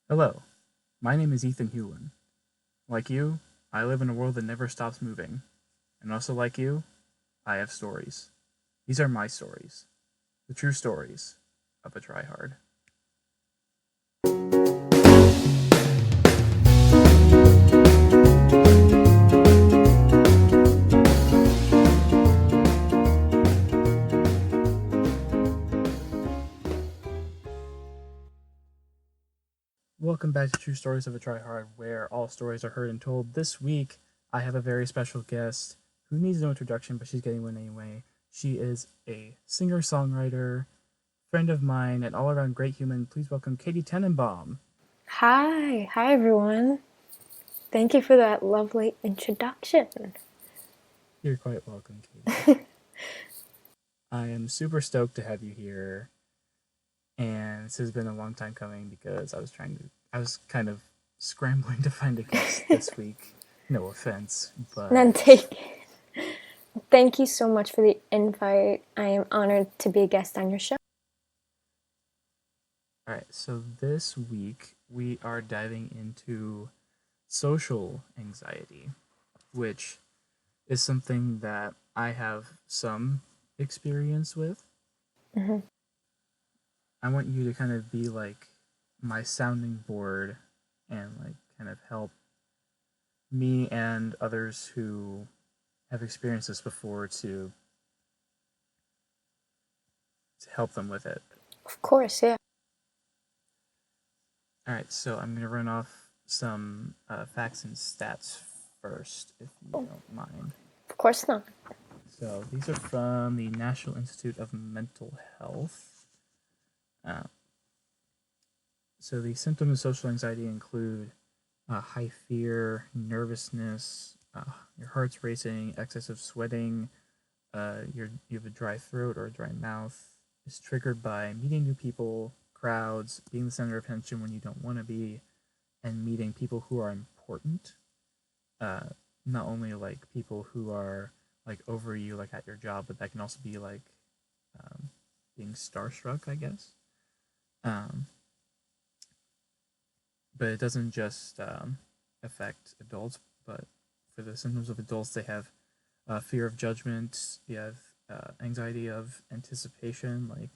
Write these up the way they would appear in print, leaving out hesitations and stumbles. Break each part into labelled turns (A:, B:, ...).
A: Hello, my name is Ethan Hewlin. Like you, I live in a world that never stops moving. And also like you, I have stories. These are my stories. The true stories of a tryhard. Welcome back to True Stories of a Tryhard, where all stories are heard and told. This week, I have a very special guest who needs no introduction, but she's getting one anyway. She is a singer-songwriter, friend of mine, and all-around great human. Please welcome Katie Tennenbaum.
B: Hi everyone. Thank you for that lovely introduction.
A: You're quite welcome, Katie. I am super stoked to have you here, and this has been a long time coming because I was kind of scrambling to find a guest this week. No offense,
B: None
A: but
B: taken. Thank you so much for the invite. I am honored to be a guest on your show.
A: all right. So this week we are diving into social anxiety, which is something that I have some experience with.
B: Mm-hmm.
A: I want you to kind of be like my sounding board and like kind of help me and others who have experienced this before to help them with it.
B: Of course, yeah.
A: All right, so I'm going to run off some facts and stats first, if you don't mind.
B: Of course not.
A: So these are from the National Institute of Mental Health. Uh, so the symptoms of social anxiety include high fear, nervousness, your heart's racing, excessive sweating, you have a dry throat or a dry mouth. Is triggered by meeting new people, crowds, being the center of attention when you don't want to be, and meeting people who are important. Uh, Not only like people who are like over you, like at your job, but that can also be like um, being starstruck, I guess. Um, but it doesn't just affect adults, but for the symptoms of adults, they have fear of judgment. You have anxiety of anticipation, like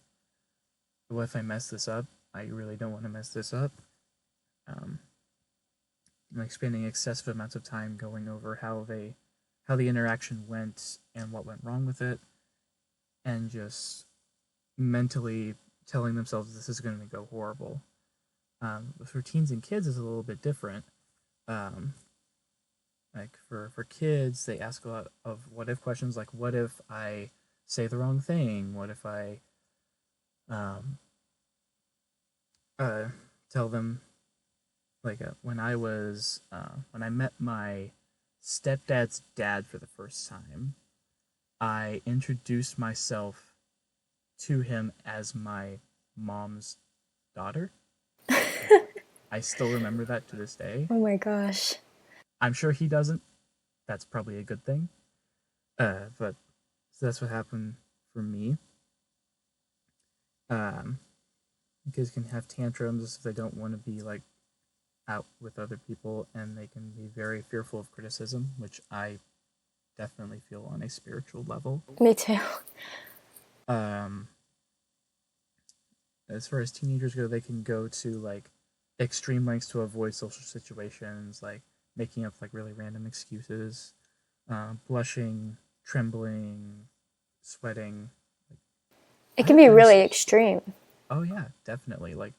A: what if I mess this up? I really don't want to mess this up. Um, like spending excessive amounts of time going over how the interaction went and what went wrong with it, and just mentally telling themselves this is going to go horrible. For teens and kids, is a little bit different. Um, like for kids, they ask a lot of what if questions, like what if I say the wrong thing? What if I um, uh, tell them like when I met my stepdad's dad for the first time, I introduced myself to him as my mom's daughter. I still remember that to this day.
B: Oh my gosh.
A: I'm sure he doesn't. That's probably a good thing. But so that's what happened for me. Um, Kids can have tantrums if they don't want to be like out with other people, and they can be very fearful of criticism, which I definitely feel on a spiritual level.
B: Me too.
A: Um, as far as teenagers go, they can go to like extreme lengths to avoid social situations, like making up like really random excuses, blushing, trembling, sweating. Like,
B: It can
A: I've
B: be
A: been,
B: really extreme.
A: oh yeah, definitely. Like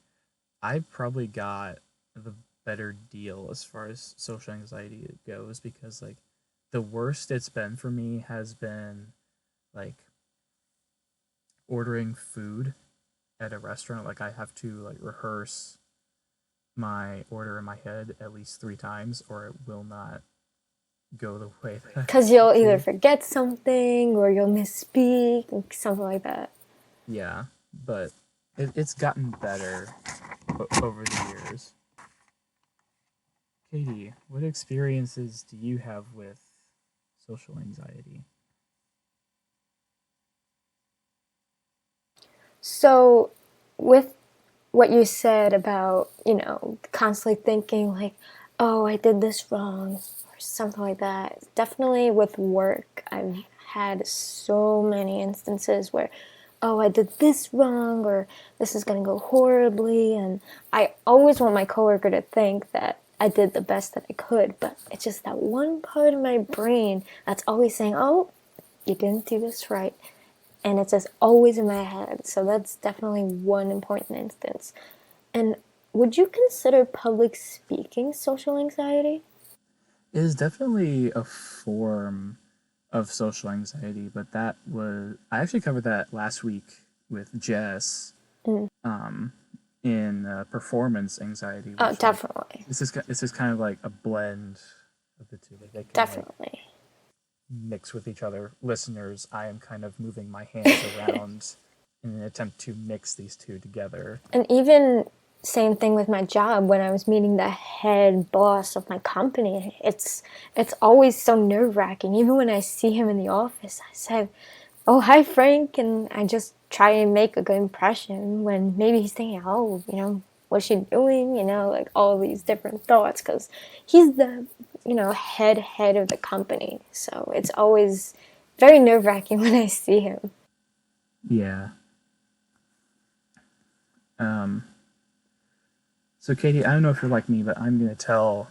A: I probably got the better deal as far as social anxiety goes because like the worst it's been for me has been like ordering food at a restaurant. Like I have to like rehearse my order in my head at least 3 times or it will not go the way that I
B: Because
A: want
B: you'll
A: it
B: either
A: to.
B: forget something or you'll misspeak, something like that.
A: Yeah, but it's gotten better over the years. Katie, what experiences do you have with social anxiety?
B: So, with what you said about, constantly thinking like, oh, I did this wrong or something like that. Definitely with work, I've had so many instances where, oh, I did this wrong or this is going to go horribly. And I always want my coworker to think that I did the best that I could, but it's just that one part of my brain that's always saying, oh, you didn't do this right. And it's just always in my head. So that's definitely one important instance. And would you consider public speaking social anxiety?
A: It is definitely a form of social anxiety, but that was I actually covered that last week with Jess
B: Mm.
A: um, in performance anxiety,
B: Oh,
A: which like
B: definitely.
A: this is kind of like a blend of the two. Like they can like
B: Definitely.
A: mix with each other. Listeners, I am kind of moving my hands around in an attempt to mix these two together.
B: And even same thing with my job when I was meeting the head boss of my company. It's always so nerve wracking. Even when I see him in the office, I say, "Oh, hi, Frank," and I just try and make a good impression. When maybe he's thinking, "Oh, what's she doing?" Like all these different thoughts because he's the head of the company. So it's always very nerve wracking when I see him.
A: Yeah. Um, so Katie, I don't know if you're like me, but I'm gonna tell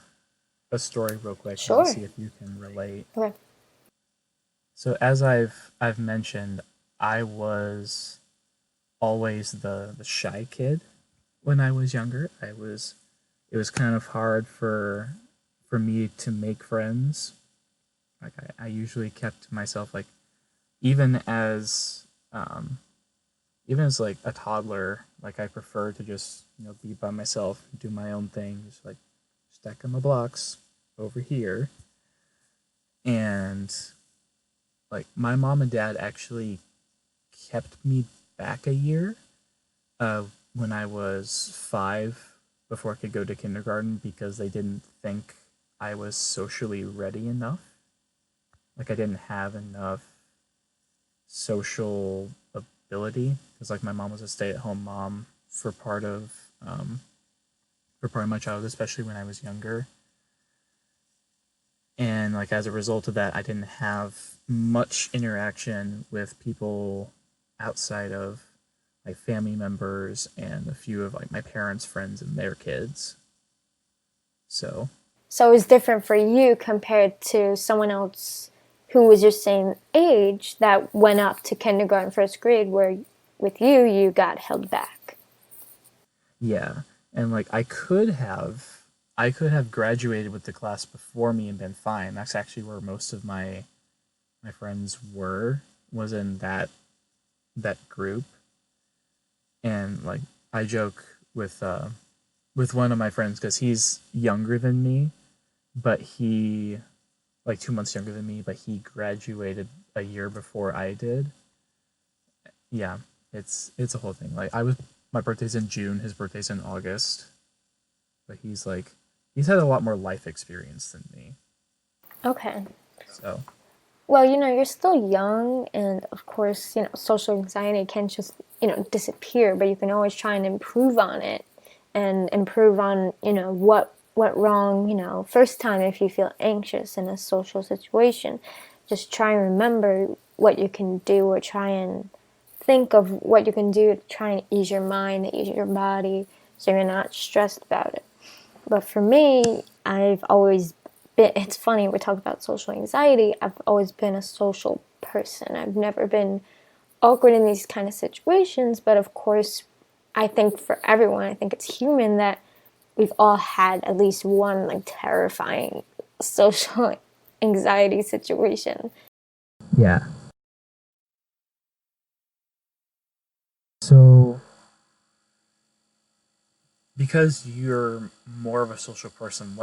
A: a story real quick and
B: Sure.
A: see if you can relate.
B: Okay.
A: So as I've mentioned, I was always the shy kid when I was younger. It was kind of hard for me to make friends. Like I usually kept to myself like even as um, even as like a toddler, like I prefer to just be by myself, do my own thing, just like stacking my blocks over here. And like my mom and dad actually kept me back a year uh, when I was 5 before I could go to kindergarten because they didn't think I was socially ready enough. Like I didn't have enough social ability because like my mom was a stay-at-home mom um, for part of my childhood, especially when I was younger. And like as a result of that, I didn't have much interaction with people outside of like family members and a few of like my parents' friends and their kids. So
B: So it's different for you compared to someone else who was your same age that went up to kindergarten, first grade, where with you, you got held back.
A: yeah, and like I could have graduated with the class before me and been fine. That's actually where most of my friends were was in that group. And like I joke with one of my friends because he's younger than me, but he like 2 months younger than me, but he graduated a year before I did. Yeah, it's a whole thing. Like I was my birthday's in June, his birthday's in August, but he's had a lot more life experience than me.
B: Okay.
A: So
B: Well, you're still young, and of course, social anxiety can't just, disappear, but you can always try and improve on it and improve on, what went wrong, first time if you feel anxious in a social situation. Just try and remember what you can do or try and think of what you can do to try and ease your mind, ease your body, so you're not stressed about it. But for me, I've always been, it's funny, we talk about social anxiety. I've always been a social person. I've never been awkward in these kind of situations, but of course, I think for everyone, I think it's human that we've all had at least one like terrifying social anxiety situation.
A: yeah. So because you're more of a social person,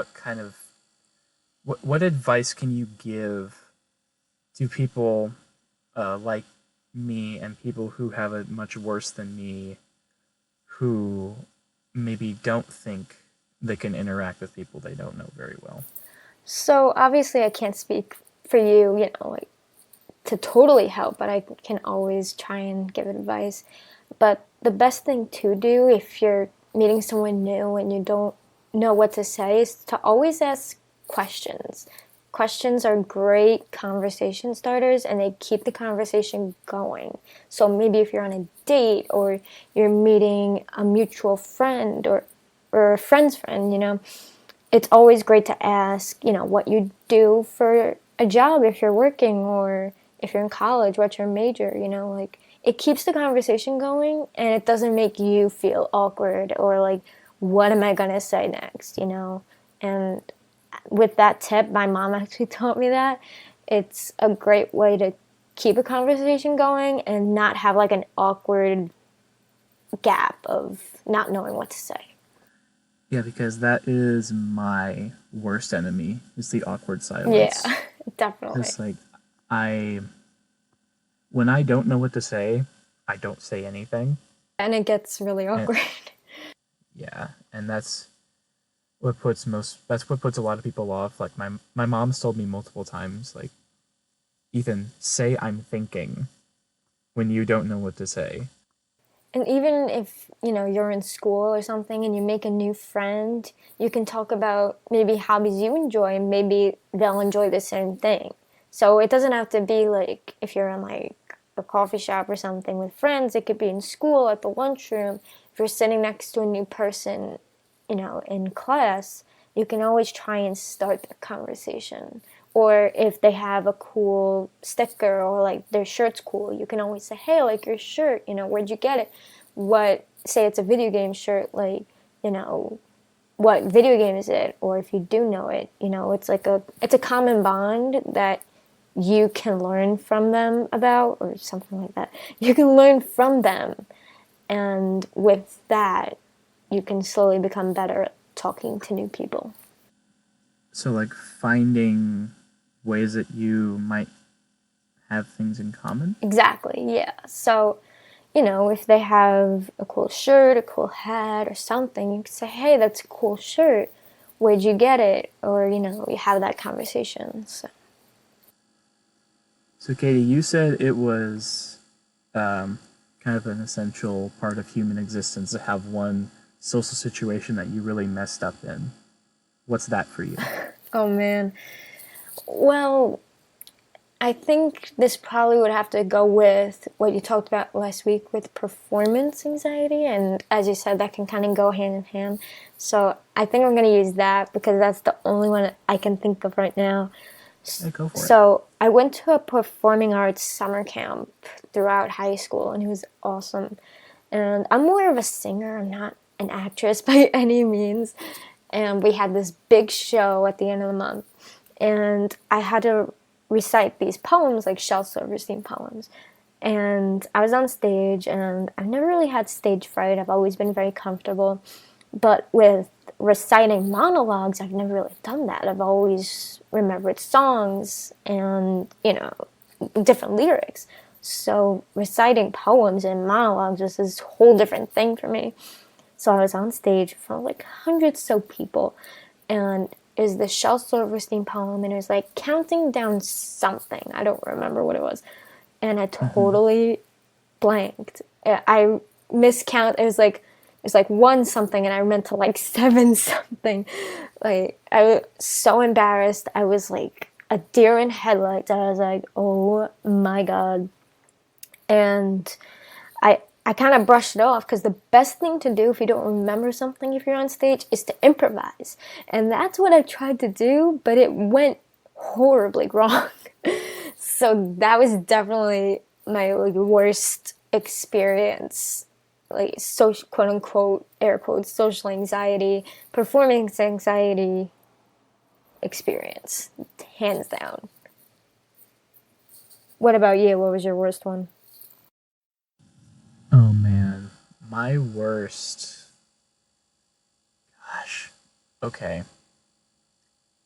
A: what advice can you give to people like me and people who have it much worse than me who maybe don't think they can interact with people they don't know very well?
B: So obviously, I can't speak for you, like to totally help, but I can always try and give advice. But the best thing to do if you're meeting someone new and you don't know what to say is to always ask questions. Questions are great conversation starters and they keep the conversation going. So maybe if you're on a date or you're meeting a mutual friend or a friend's friend, it's always great to ask, what you do for a job if you're working or if you're in college, what's your major, like it keeps the conversation going and it doesn't make you feel awkward or like, what am I going to say next, And with that tip, my mom actually taught me that it's a great way to keep a conversation going and not have like an awkward gap of not knowing what to say.
A: Yeah, because that is my worst enemy, is the awkward
B: Yeah,
A: silence.
B: definitely.
A: It's like I when I don't know what to say, I don't say anything.
B: And it gets really
A: And
B: awkward.
A: yeah, and that's what puts a lot of people off. Like my mom's told me multiple times, like, Ethan, say I'm thinking when you don't know what to say.
B: And even if, you're in school or something and you make a new friend, you can talk about maybe hobbies you enjoy and maybe they'll enjoy the same thing. So it doesn't have to be like if you're in like a coffee shop or something with friends, it could be in school at the lunchroom. If you're sitting next to a new person, in class, you can always try and start the conversation. Or if they have a cool sticker or like their shirt's cool, you can always say, hey, I like your shirt, where'd you get it? Say it's a video game shirt, like, you know, what video game is it? Or if you do know it, it's a common bond that you can learn from them about or something like that. You can learn from them. And with that, you can slowly become better at talking to new people.
A: So like finding ways that you might have things in common.
B: Exactly, yeah. So, if they have a cool shirt, a cool hat, or something, you can say, hey, that's a cool shirt. Where'd you get it? Or, you have that conversation. So,
A: So Katie, you said it was kind of an essential part of human existence to have one social situation that you really messed up in. What's that for you?
B: oh man. Well, I think this probably would have to go with what you talked about last week with performance anxiety. And as you said, that can kind of go hand in hand. So I think I'm going to use that because that's the only one I can think of right now.
A: Yeah, go for it.
B: So I went to a performing arts summer camp throughout high school and it was awesome. And I'm more of a singer, I'm not an actress by any means. And we had this big show at the end of the month. And I had to recite these poems, like Shel Silverstein poems. And I was on stage, and I've never really had stage fright. I've always been very comfortable. But with reciting monologues, I've never really done that. I've always remembered songs and, different lyrics. So reciting poems and monologues was this whole different thing for me. So I was on stage in front of like hundreds so people, and it was the Shel Silverstein poem, and it was like counting down something. I don't remember what it was, and I
A: Mm-hmm.
B: totally blanked. I miscount. It was like one something, and I meant to like seven something. Like I was so embarrassed. I was like a deer in headlights. I was like, oh my god, and I kind of brushed it off because the best thing to do if you don't remember something if you're on stage is to improvise. And that's what I tried to do, but it went horribly wrong. So that was definitely my like worst experience, like social, quote unquote, air quotes, social anxiety, performance anxiety experience, hands down. What about you? What was your worst one?
A: Oh man, my worst. Gosh. Okay.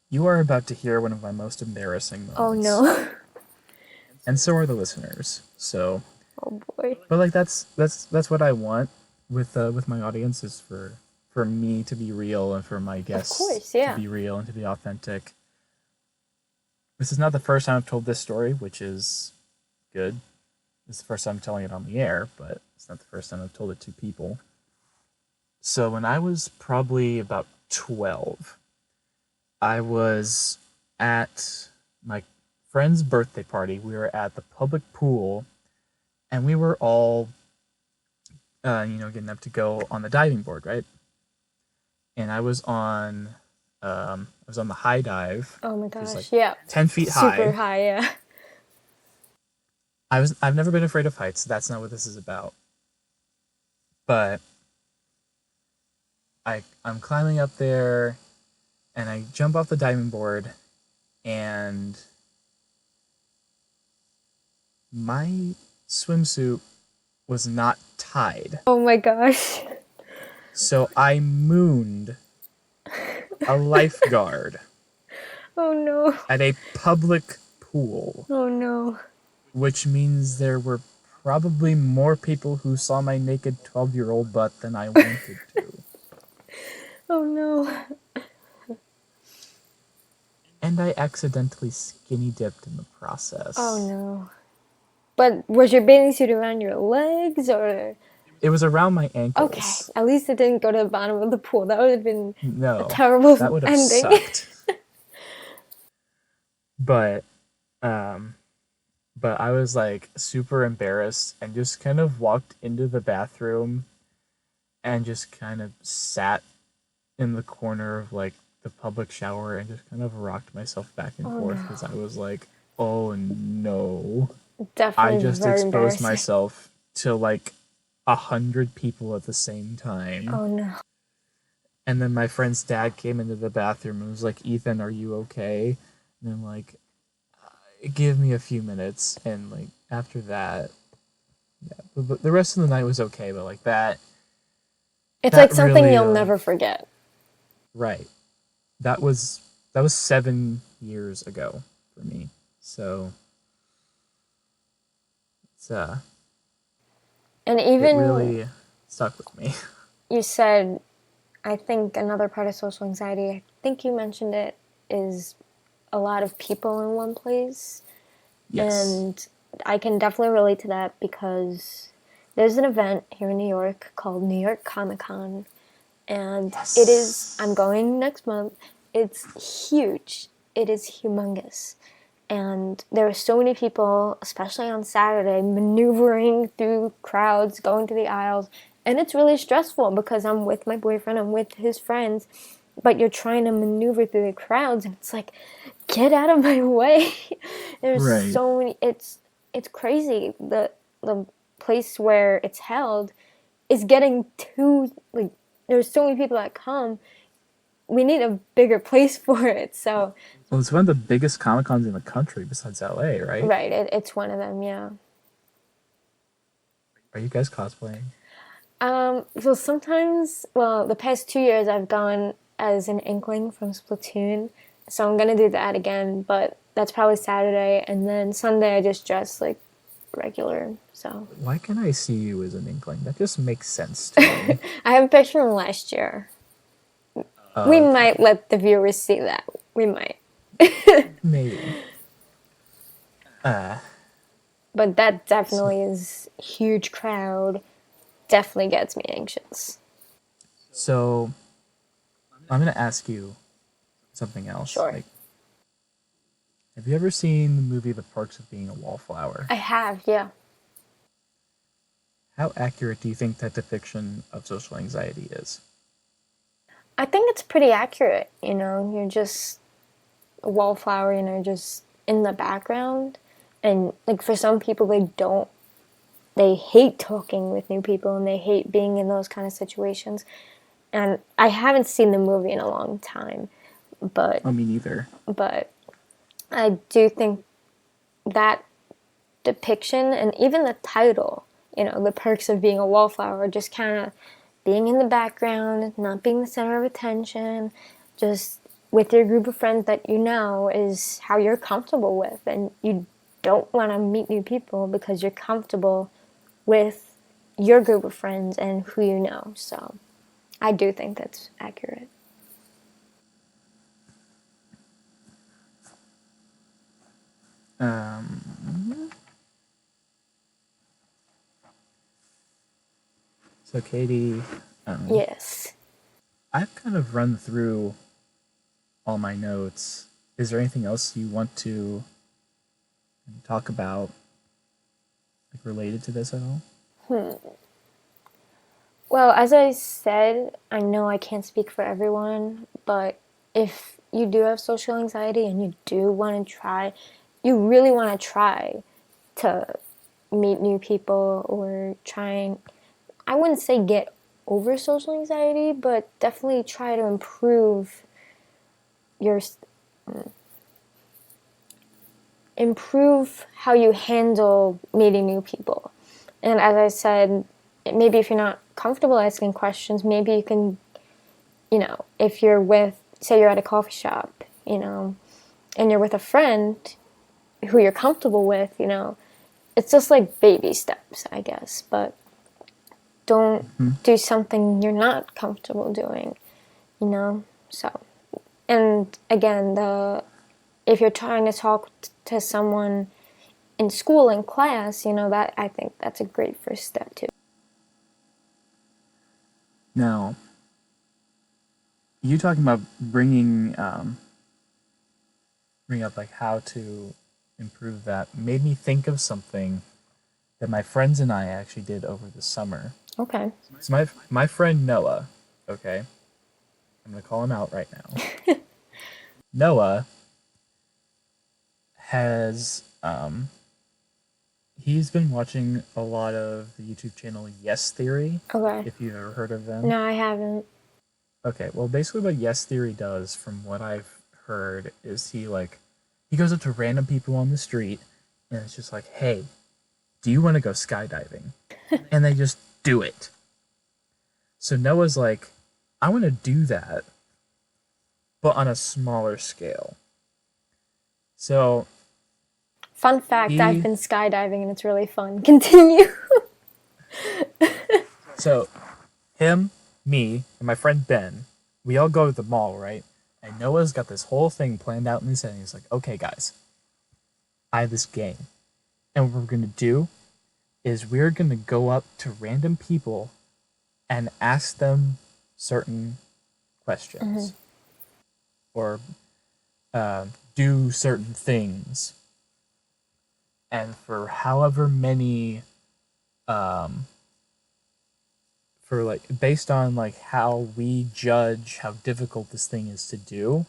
A: You are about to hear one of my most embarrassing
B: Oh
A: moments,
B: no.
A: and so are the listeners. So,
B: Oh boy.
A: but like that's what I want with my audience is for me to be real and for my
B: Of
A: guests
B: course,
A: to
B: yeah.
A: be real and to be authentic. This is not the first time I've told this story, which is good. This is the first time I'm telling it on the air, but It's not the first time I've told it to people. So when I was probably about 12, I was at my friend's birthday party. We were at the public pool, and we were all, getting up to go on the diving board, right? And I was on the high dive,
B: Oh my
A: which is like
B: gosh, yeah.
A: 10 feet
B: Super
A: high.
B: high, yeah.
A: I've never been afraid of heights. So that's not what this is about. But I'm climbing up there, and I jump off the diving board, and my swimsuit was not tied.
B: Oh my gosh.
A: So I mooned a lifeguard
B: Oh no.
A: at a public pool,
B: Oh no.
A: which means there were probably more people who saw my naked 12-year-old butt than I wanted to.
B: Oh no.
A: And I accidentally skinny dipped in the process.
B: Oh no. But was your bathing suit around your legs or?
A: It was around my
B: Okay,
A: ankles.
B: at least it didn't go to the bottom of the pool. That would have been a
A: No, that
B: terrible
A: would have
B: ending.
A: sucked. But um but I was like super embarrassed and just kind of walked into the bathroom and just kind of sat in the corner of like the public shower and just kind of rocked myself back and
B: Oh
A: forth
B: no.
A: because I was like, oh no. I
B: Definitely
A: just
B: very
A: exposed
B: embarrassing.
A: myself to like 100 people at the same time.
B: Oh no.
A: And then my friend's dad came into the bathroom and was like, Ethan, are you okay? And I'm like, give me a few minutes. And like after that, yeah, the rest of the night was okay, but like
B: It's
A: that
B: like something
A: really
B: you'll never forget.
A: right. That was 7 years ago for me. So it's
B: And
A: it
B: even
A: really stuck with me.
B: you said, I think another part of social anxiety, I think you mentioned it, is a lot of people in one place.
A: Yes.
B: And I can definitely relate to that because there's an event here in New York called New York Comic Con. And it is, I'm
A: Yes.
B: going next month. It's huge. It is humongous. And there are so many people, especially on Saturday, maneuvering through crowds, going through the aisles. And it's really stressful because I'm with my boyfriend, I'm with his friends, but you're trying to maneuver through the crowds, and it's like, get out of my way. There's
A: Right.
B: so many. It's crazy. The place where it's held is getting too like. There's so many people that come. We need a bigger place for it. So
A: Well, it's one of the biggest Comic Cons in the country besides LA, right?
B: right, it's one of them. Yeah.
A: Are you guys cosplaying?
B: So sometimes, well, the past 2 years I've gone as an Inkling from Splatoon, so I'm gonna do that again. But that's probably Saturday, and then Sunday I just dress like regular. So
A: Why can I see you as an inkling? That just makes sense to me.
B: I have a picture from last year. We
A: Okay.
B: might let the viewers see that. We might,
A: Maybe. Uh,
B: but that
A: so,
B: definitely is huge crowd. Definitely gets me anxious.
A: so I'm gonna ask you something else.
B: Sure,
A: Like, have you ever seen the movie The Perks of Being a Wallflower?
B: I have. Yeah,
A: How accurate do you think that depiction of social anxiety is?
B: I think it's pretty accurate. You're just a wallflower. Just in the background, and like for some people, they hate talking with new people and they hate being in those kind of situations. And I haven't seen the movie in a long time, but
A: Oh, me neither.
B: but I do think that depiction and even the title, the perks of being a wallflower, just kind of being in the background, not being the center of attention, just with your group of friends that you know is how you're comfortable with. And you don't want to meet new people because you're comfortable with your group of friends and who you know. So I do think that's accurate.
A: Um, So, Katie, um,
B: Yes.
A: I've kind of run through all my notes. Is there anything else you want to talk about, like related to this at all?
B: Well, as I said, I know I can't speak for everyone, but if you do have social anxiety and you do want to try, you really want to try to meet new people or try and, I wouldn't say get over social anxiety, but definitely try to your improve how you handle meeting new people. And as I said, maybe if you're not comfortable asking questions, maybe you can, if you're with, say you're at a coffee shop, and you're with a friend who you're comfortable with, it's just like baby steps, I guess. But don't
A: Hmm.
B: do something you're not comfortable doing, you know? So, and again, if you're trying to talk to someone in school in class, that I think that's a great first step too.
A: Now, you talking about bring up like how to improve that made me think of something that my friends and I actually did over the summer.
B: Okay.
A: So my friend Noah, okay, I'm gonna call him out right now. Noah has he's been watching a lot of the YouTube channel Yes Theory,
B: Okay.
A: if you've ever heard of them.
B: No, I haven't.
A: Okay, well basically what Yes Theory does from what I've heard is he goes up to random people on the street and it's just like, "Hey, do you want to go skydiving?" And they just do it. So Noah's like, "I want to do that, but on a smaller scale." So
B: Fun fact, I've
A: he
B: been skydiving and it's really fun. Continue.
A: so him, me, and my friend Ben, we all go to the mall, right? And Noah's got this whole thing planned out in his head. And he's like, "Okay, guys, I have this game, and what we're gonna do is we're gonna go up to random people and ask them certain
B: Mm-hmm.
A: questions or uh, do certain things, and for however many, um, for like based on like how we judge how difficult this thing is to do,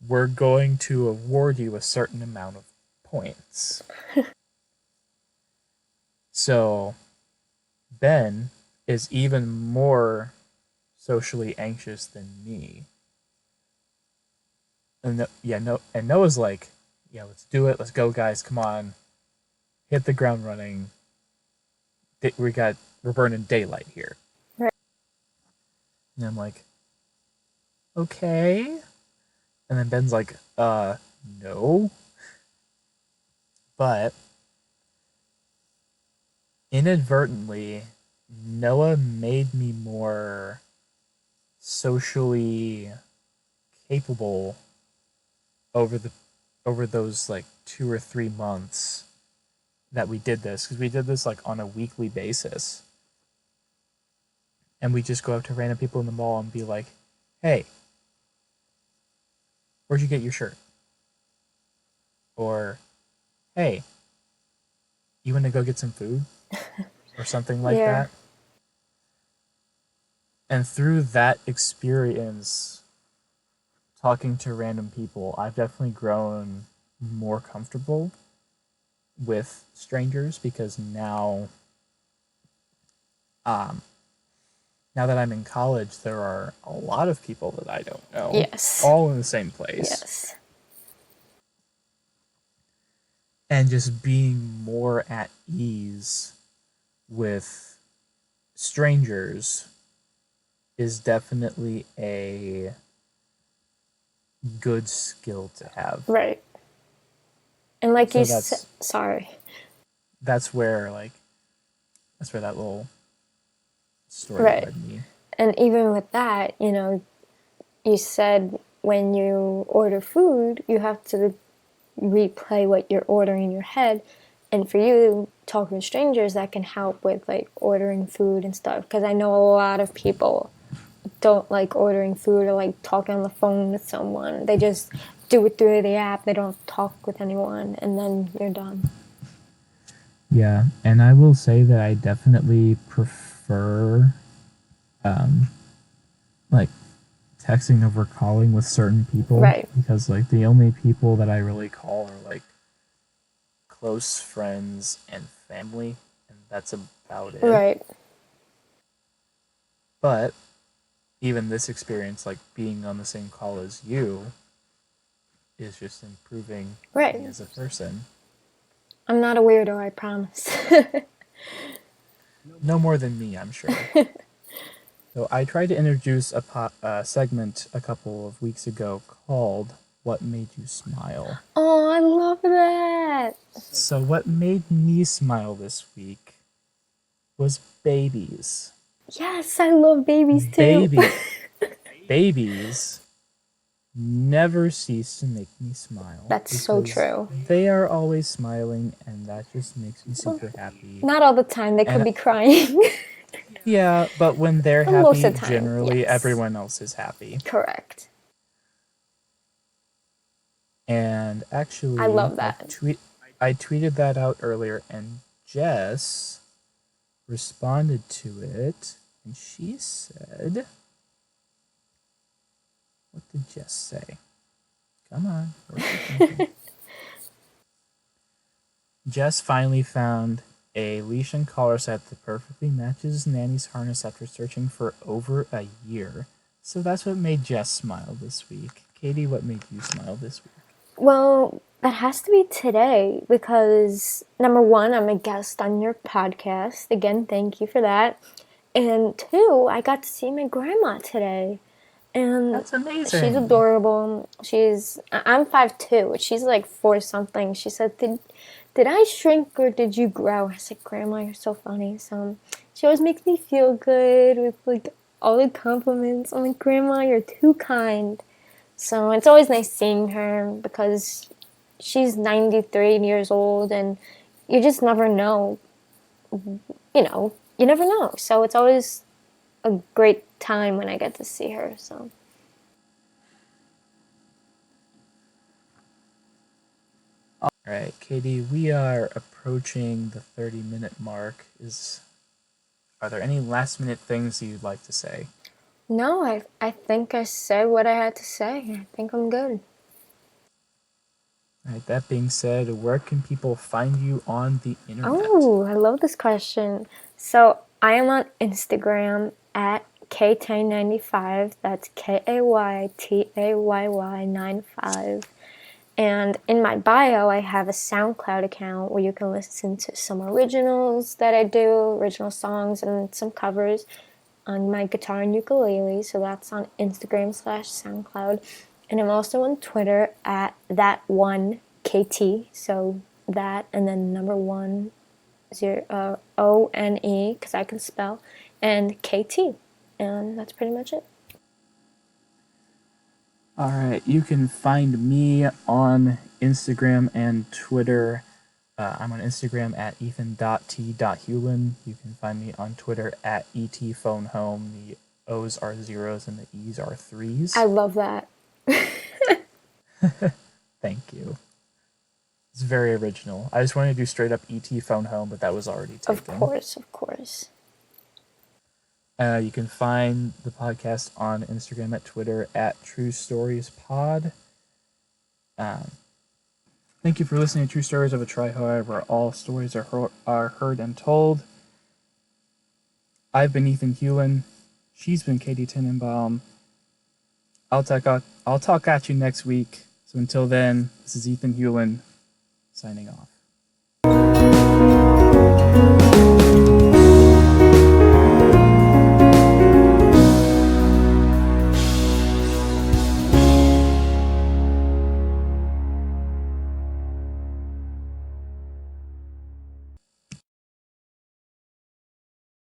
A: we're going to award you a certain amount of points." So Ben is even more socially anxious than me. And yeah, no, and Noah's like, "Yeah, let's do it. Let's go, guys. Come on, hit the ground running. We're burning daylight here."
B: Right.
A: And I'm like, "Okay." And then Ben's like, no." But inadvertently, Noah made me more socially capable over the over those like 2 or 3 months that we did this, because we did this like on a weekly basis, and we just go up to random people in the mall and be like, "Hey, where'd you get your shirt?" Or, "Hey, you want to go get some food?" Or something like
B: Yeah.
A: that. And through that experience, talking to random people, I've definitely grown more comfortable with strangers because um, now that I'm in college, there are a lot of people that I don't know,
B: Yes.
A: all in the same place.
B: Yes.
A: And just being more at ease with strangers is definitely a good skill to have.
B: Right. And like you
A: So
B: said, sorry.
A: that's where like that's where that little story
B: Right.
A: led me.
B: And even with that, you said when you order food, you have to replay what you're ordering in your head. And for you, talking to strangers, that can help with like ordering food and stuff. Because I know a lot of people don't like ordering food or like talking on the phone with someone. They just do it through the app. They don't talk with anyone, and then you're done.
A: Yeah, and I will say that I definitely prefer um, like texting over calling with certain people
B: Right.
A: because like the only people that I really call are like close friends and family, and that's about it.
B: Right.
A: But even this experience, like being on the same call as you, is just improving
B: Right.
A: me as a person.
B: I'm not a weirdo, I promise.
A: No more than me, I'm sure. So I tried to introduce a segment a couple of weeks ago called "What Made You Smile."
B: Oh, I love that.
A: So what made me smile this week was babies.
B: Yes, I love babies too.
A: Baby babies never cease to make me smile
B: That's so
A: because
B: true.
A: they are always smiling and that just makes me super happy.
B: Not all the time, they could
A: And
B: be crying.
A: yeah, but when they're
B: But most
A: happy,
B: of the time,
A: generally
B: yes.
A: everyone else is happy.
B: Correct.
A: And
B: I
A: actually,
B: love that.
A: I tweeted that out earlier, and Jess responded to it, and she said, "What did Jess say? Come on, what's she thinking?" Jess finally found a leash and collar set that perfectly matches Nanny's harness after searching for over a year. So that's what made Jess smile this week. Katie, what made you smile this week?
B: Well, that has to be today because number one, I'm a guest on your podcast. Again, thank you for that. And two, I got to see my grandma today. And
A: That's
B: she's
A: amazing.
B: adorable. I'm 5'2". She's like 4 something. She said, did I shrink or did you grow? I said, Grandma, you're so funny. So she always makes me feel good with like all the compliments. I'm like, Grandma, you're too kind. So it's always nice seeing her because she's 93 years old and you just never know. You never know. So it's always a great time when I get to see her. So
A: All right, Katie, we are approaching the 30-minute mark. Are there any last-minute things you'd like to say?
B: no, I think I said what I had to say. I think I'm good.
A: All right, that being said, where can people find you on the internet?
B: Oh, I love this question. So I am on Instagram at Kaytay95. That's KAYTAYY95. And in my bio, I have a SoundCloud account where you can listen to some originals that I do, original songs, and some covers on my guitar and ukulele. So that's on Instagram/SoundCloud. And I'm also on Twitter at that1KT. So that and then number one zero ONE because I can spell and KT. And that's pretty much it.
A: All right, you can find me on Instagram and Twitter. I'm on Instagram at ethan.t.hewlin. You can find me on Twitter at etphonehome. The O's are zeros and the E's are threes.
B: I love that.
A: Thank you. It's very original. I just wanted to do straight up ET phone home, but that was already
B: Of
A: taken.
B: course, of course.
A: You can find the podcast on Instagram at Twitter at True Stories Pod. Thank you for listening to True Stories of a Tryhard, where all stories are heard and told. I've been Ethan Hewlin. She's been Katie Tennenbaum. I'll talk at you next week. So until then, this is Ethan Hewlin signing off.